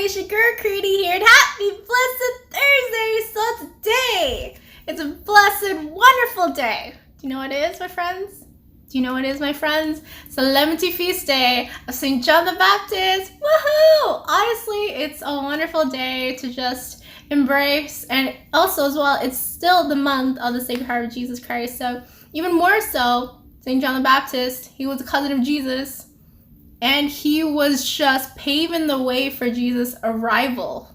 it's your girl Koryn here, and happy blessed Thursday! So today, it's a blessed, wonderful day. Do you know what it is, my friends? Do you know what it is, my friends? It's the Solemnity Feast Day of St. John the Baptist. Woohoo! Honestly, it's a wonderful day to just embrace, and also as well, it's still the month of the Sacred Heart of Jesus Christ. So even more so, St. John the Baptist, he was a cousin of Jesus, and he was just paving the way for Jesus' arrival.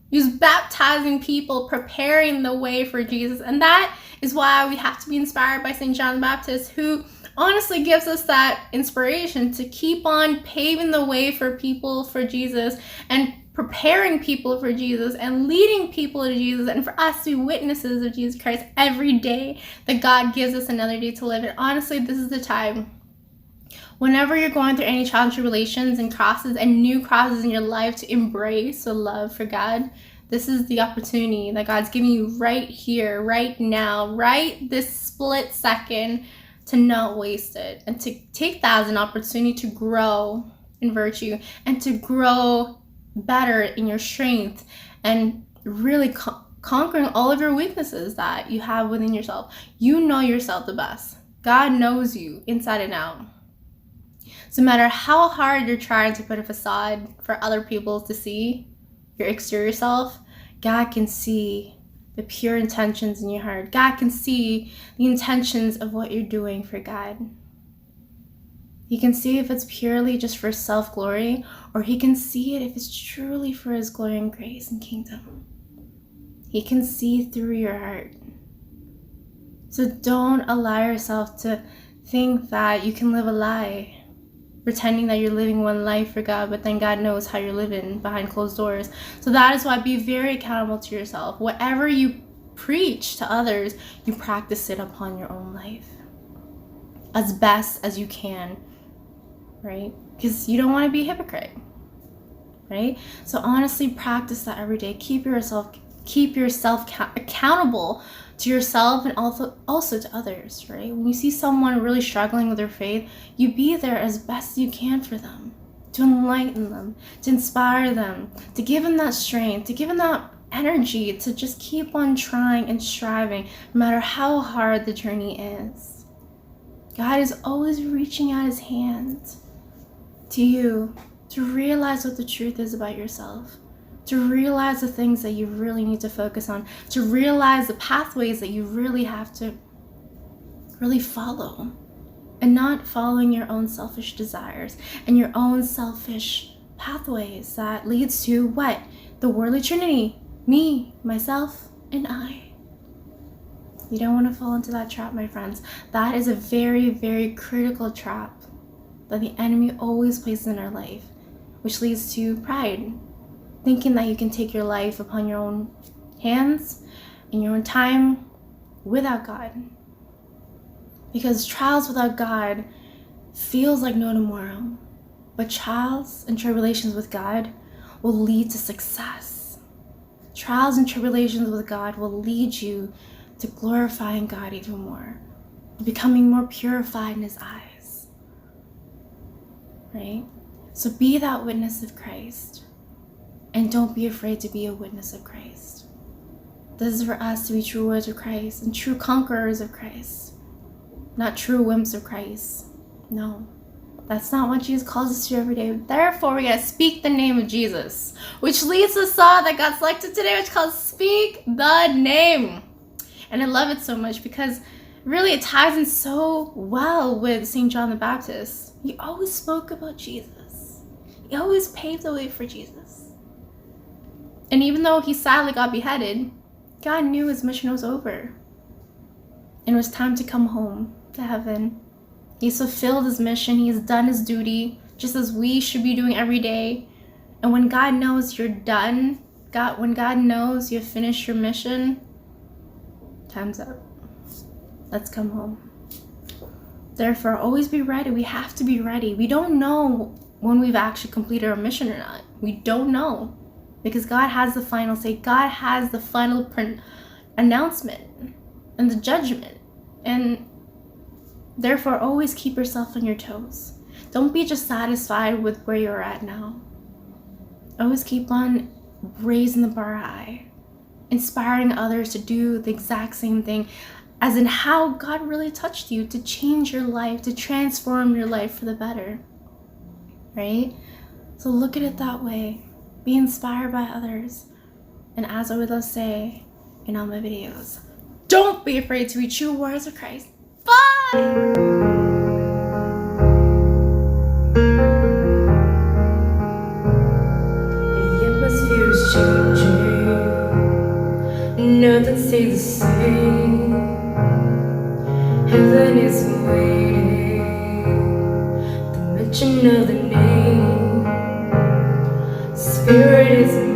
He was baptizing people, preparing the way for Jesus. And that is why we have to be inspired by St. John the Baptist, who honestly gives us that inspiration to keep on paving the way for people for Jesus, and preparing people for Jesus, and leading people to Jesus, and for us to be witnesses of Jesus Christ every day that God gives us another day to live. And honestly, this is the time. Whenever you're going through any trials and tribulations and crosses and new crosses in your life, to embrace the love for God, this is the opportunity that God's giving you right here, right now, right this split second, to not waste it, and to take that as an opportunity to grow in virtue, and to grow better in your strength, and really conquering all of your weaknesses that you have within yourself. You know yourself the best. God knows you inside and out. So no matter how hard you're trying to put a facade for other people to see your exterior self, God can see the pure intentions in your heart. God can see the intentions of what you're doing for God. He can see if it's purely just for self-glory, or he can see it if it's truly for his glory and grace and kingdom. He can see through your heart. So don't allow yourself to think that you can live a lie, pretending that you're living one life for God, but then God knows how you're living behind closed doors. So that is why, be very accountable to yourself. Whatever you preach to others, you practice it upon your own life as best as you can, right? Because you don't want to be a hypocrite, right? So honestly, practice that every day. Keep yourself accountable to yourself, and also to others, right? When you see someone really struggling with their faith, you be there as best you can for them, to enlighten them, to inspire them, to give them that strength, to give them that energy to just keep on trying and striving, no matter how hard the journey is. God is always reaching out his hand to you to realize what the truth is about yourself, to realize the things that you really need to focus on, to realize the pathways that you really have to really follow, and not following your own selfish desires and your own selfish pathways that leads to what? The worldly trinity, me, myself, and I. You don't want to fall into that trap, my friends. That is a very, very critical trap that the enemy always places in our life, which leads to pride. Thinking that you can take your life upon your own hands in your own time without God. Because trials without God feels like no tomorrow. But trials and tribulations with God will lead to success. Trials and tribulations with God will lead you to glorifying God even more, becoming more purified in his eyes. Right? So be that witness of Christ. And don't be afraid to be a witness of Christ. This is for us to be true warriors of Christ and true conquerors of Christ. Not true wimps of Christ. No. That's not what Jesus calls us to every day. Therefore, we gotta speak the name of Jesus. Which leads to the song that got selected today, which is called Speak the Name. And I love it so much because really it ties in so well with St. John the Baptist. He always spoke about Jesus. He always paved the way for Jesus. And even though he sadly got beheaded, God knew his mission was over. And it was time to come home to heaven. He's fulfilled his mission. He has done his duty, just as we should be doing every day. And when God knows you're done, when God knows you've finished your mission, time's up. Let's come home. Therefore, always be ready. We have to be ready. We don't know when we've actually completed our mission or not. We don't know. Because God has the final say. God has the final announcement and the judgment. And therefore, always keep yourself on your toes. Don't be just satisfied with where you're at now. Always keep on raising the bar high, inspiring others to do the exact same thing, as in how God really touched you to change your life, to transform your life for the better, right? So look at it that way. Be inspired by others. And as I would love to say in all my videos, don't be afraid to be true warriors of Christ. Bye! Changing, nothing stays the same. Heaven is waiting, the mention of the name. Spirit is